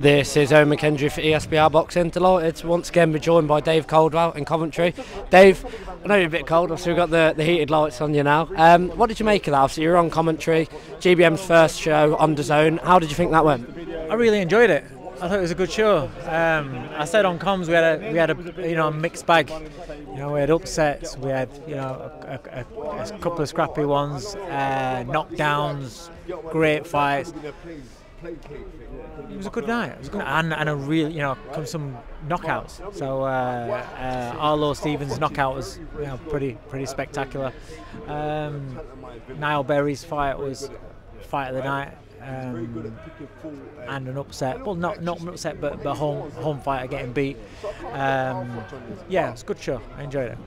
This is Owen McKendry for ESBR Boxing. Delighted to once again be joined by Dave Coldwell in Coventry. Dave, I know you're a bit cold, obviously we've got the heated lights on you now. What did you make of that? Obviously you're on commentary, GBM's first show on DAZN. How did you think that went? I really enjoyed it. I thought it was a good show. I said on comms we had a mixed bag. We had upsets, we had a couple of scrappy ones, knockdowns, great fights. It was a good night. It was good, and a real some knockouts. So Arlo Stevens' knockout was pretty spectacular. Niall Berry's fight was fight of the night. And an upset, well not an upset but home fighter getting beat. Yeah, it's a good show, I enjoyed it.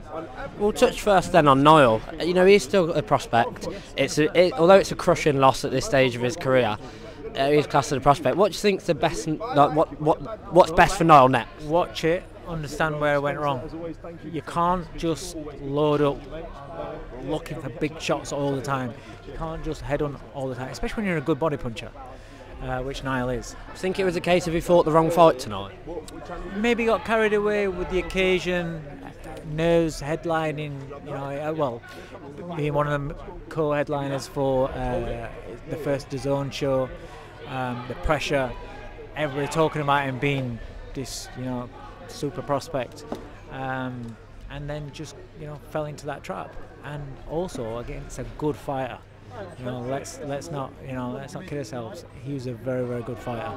We'll touch first then on Niall. He's still a prospect. Although it's a crushing loss at this stage of his career, he's classed as a prospect. What do you think's the best, what's best for Niall next? Watch it, understand where it went wrong. You can't just load up looking for big shots all the time. You can't just head on all the time, especially when you're a good body puncher, which Niall is. Do you think it was a case of he fought the wrong fight tonight? Maybe got carried away with the occasion, nerves, headlining, being one of the co-headliners for the first DAZN show, the pressure, everybody talking about him being this, super prospect, and then just, fell into that trap. And also against a good fighter. Let's not kid ourselves. He was a very, very good fighter.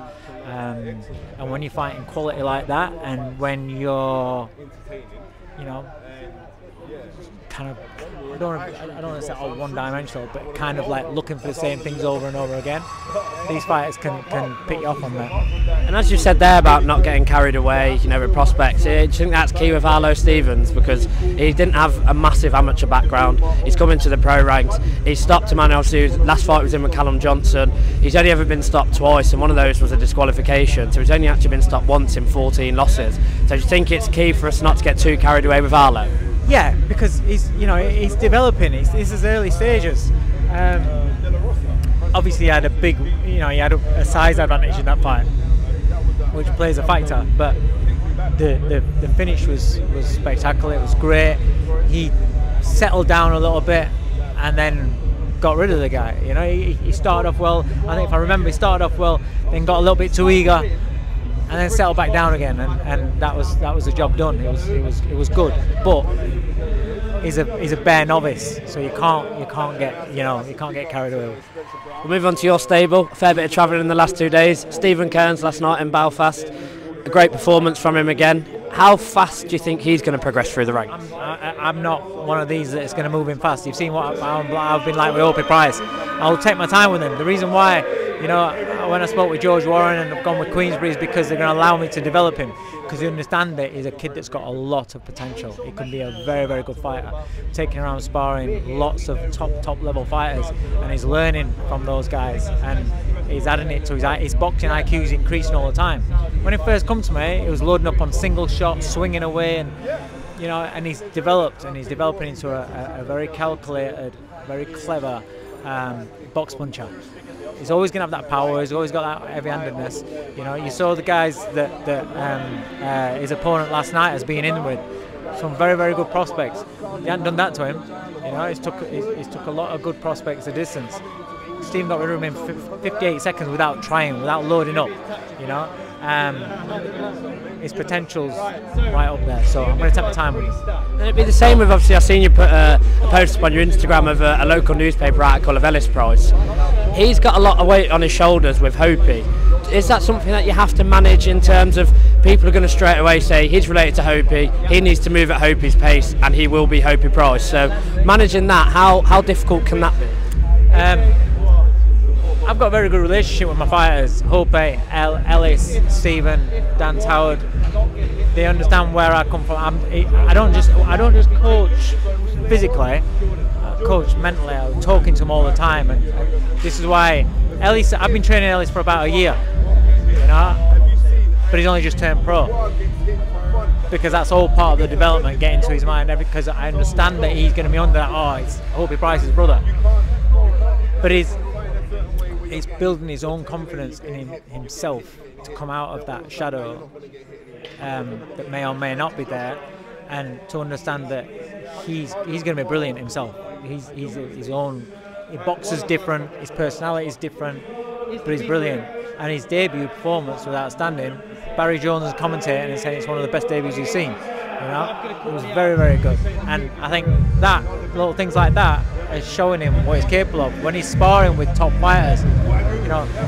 And when you're fighting quality like that, and when you're, kind of, I don't want to say one-dimensional, but kind of like looking for the same things over and over again, these fighters can pick you off on that. And as you said there about not getting carried away, with prospects, do you think that's key with Arlo Stevens? Because he didn't have a massive amateur background. He's come into the pro ranks. He stopped a man else whose last fight was in with Callum Johnson. He's only ever been stopped twice, and one of those was a disqualification. So he's only actually been stopped once in 14 losses. So do you think it's key for us not to get too carried away with Arlo? Yeah, because he's developing. This is early stages. Obviously, he had a big, he had a size advantage in that fight, which plays a factor. But the finish was spectacular. It was great. He settled down a little bit and then got rid of the guy. He started off well. I think if I remember, he started off well, then got a little bit too eager, and then settled back down again, and that was the job done. It was good, but he's a bare novice, so you can't get carried away. We'll move on to your stable. A fair bit of travelling in the last 2 days. Stephen Kearns last night in Belfast. A great performance from him again. How fast do you think he's going to progress through the ranks? I'm not one of these that's going to move him fast. You've seen what I've been like with Opie Price. I'll take my time with him. The reason why, when I spoke with George Warren and I've gone with Queensbury is because they're going to allow me to develop him. Because you understand that he's a kid that's got a lot of potential. He can be a very, very good fighter. Taking around sparring lots of top level fighters, and he's learning from those guys, and he's adding it to his boxing IQ is increasing all the time. When he first come to me, he was loading up on single shots, swinging away, and and he's developed, and he's developing into a very calculated, very clever box puncher. He's always going to have that power. He's always got that heavy-handedness. You saw the guys that his opponent last night has been in with, some very, very good prospects. He hadn't done that to him. He's took a lot of good prospects a distance. Stephen got rid of him in 58 seconds without trying, without loading up. His potential's right up there, so I'm going to take my time with him. And it'd be the same with, obviously, I've seen you put a post up on your Instagram of a local newspaper article of Ellis Price. He's got a lot of weight on his shoulders with Hopi. Is that something that you have to manage in terms of people are going to straight away say he's related to Hopi, he needs to move at Hopi's pace, and he will be Hopi Price? So managing that, how difficult can that be? I've got a very good relationship with my fighters. Hope, Ellis, Stephen, Dan Howard. They understand where I come from. I don't just coach physically. I coach mentally. I'm talking to them all the time, and this is why Ellis. I've been training Ellis for about a year, but he's only just turned pro. Because that's all part of the development, getting to his mind. Because I understand that he's going to be under that. Oh, it's Opie Price's brother, but he's building his own confidence in himself to come out of that shadow that may or may not be there, and to understand that he's going to be brilliant himself. He's his own. His boxer's different, his personality is different, but he's brilliant. And his debut performance was outstanding. Barry Jones is commentating and saying it's one of the best debuts he's seen. It was very, very good. And I think that little things like that is showing him what he's capable of. When he's sparring with top fighters,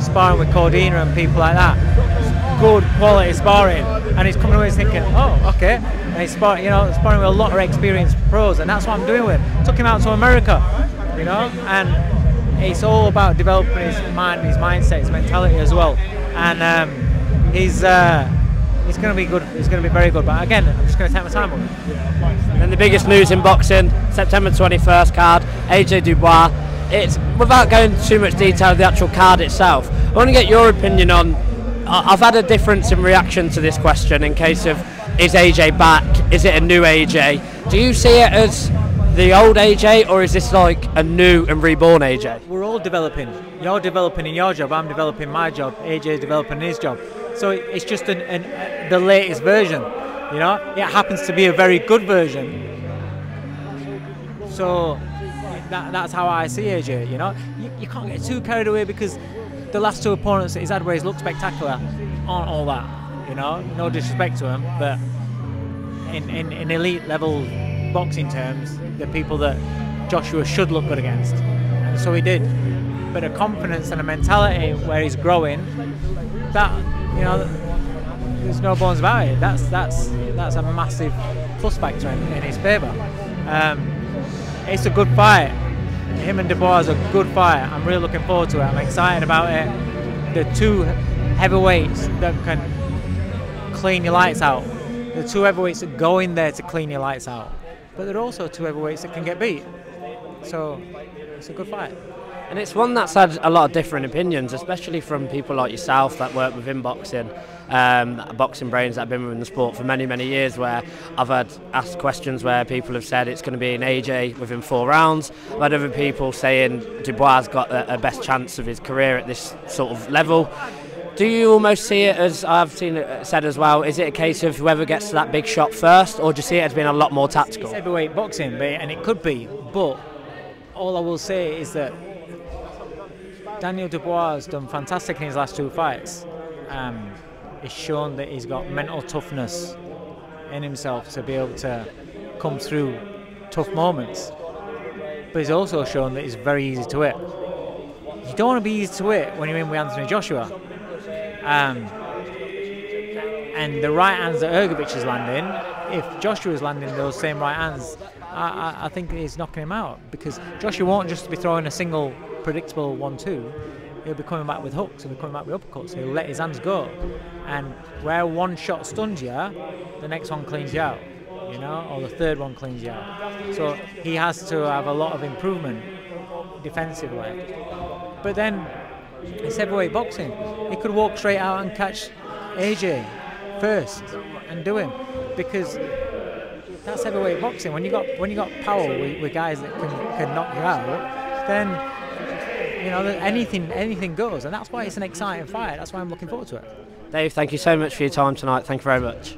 sparring with Cordina and people like that, good quality sparring, and he's coming away thinking, oh, okay. And he's sparring with a lot of experienced pros, and that's what I'm doing with him. Took him out to America. And it's all about developing his mind, his mindset, his mentality as well. And he's going to be good. He's going to be very good. But again, I'm just going to take my time on it. And the biggest news in boxing, September 21st card, AJ Dubois. It's without going into too much detail of the actual card itself. I want to get your opinion on. I've had a difference in reaction to this question in case of, is AJ back? Is it a new AJ? Do you see it as the old AJ, or is this like a new and reborn AJ? We're all developing. You're developing in your job, I'm developing my job, AJ's developing his job. So it's just the latest version. It happens to be a very good version. So that's how I see AJ. You can't get too carried away, because the last two opponents that he's had where he's looked spectacular aren't all that. No disrespect to him, but in elite level boxing terms, the people that Joshua should look good against, and so he did. But a confidence and a mentality where he's growing, that there's no bones about it. That's a massive plus factor in his favour. It's a good fight. Him and Dubois is a good fight. I'm really looking forward to it. I'm excited about it. The two heavyweights that can clean your lights out. The two heavyweights that go in there to clean your lights out. But there are also two heavyweights that can get beat. So it's a good fight. And it's one that's had a lot of different opinions, especially from people like yourself that work within boxing, boxing brains that have been within the sport for many, many years, where I've had asked questions where people have said it's going to be an AJ within 4 rounds. I've had other people saying Dubois has got a best chance of his career at this sort of level. Do you almost see it as, I've seen it said as well, is it a case of whoever gets to that big shot first, or do you see it as being a lot more tactical? It's heavyweight boxing, and it could be, but all I will say is that Daniel Dubois has done fantastic in his last 2 fights. He's shown that he's got mental toughness in himself to be able to come through tough moments. But he's also shown that he's very easy to hit. You don't want to be easy to hit when you're in with Anthony Joshua. And the right hands that Ergovich is landing, if Joshua is landing those same right hands, I think he's knocking him out, because Joshua won't just be throwing a single predictable 1-2. He'll be coming back with hooks, he'll be coming back with uppercuts, he'll let his hands go. And where one shot stuns you, the next one cleans you out, or the third one cleans you out. So he has to have a lot of improvement defensively. But then it's heavyweight boxing. He could walk straight out and catch AJ first and do him, because that's heavyweight boxing. When you got power with guys that can knock you out, then anything goes, and that's why it's an exciting fight. That's why I'm looking forward to it. Dave, thank you so much for your time tonight. Thank you very much.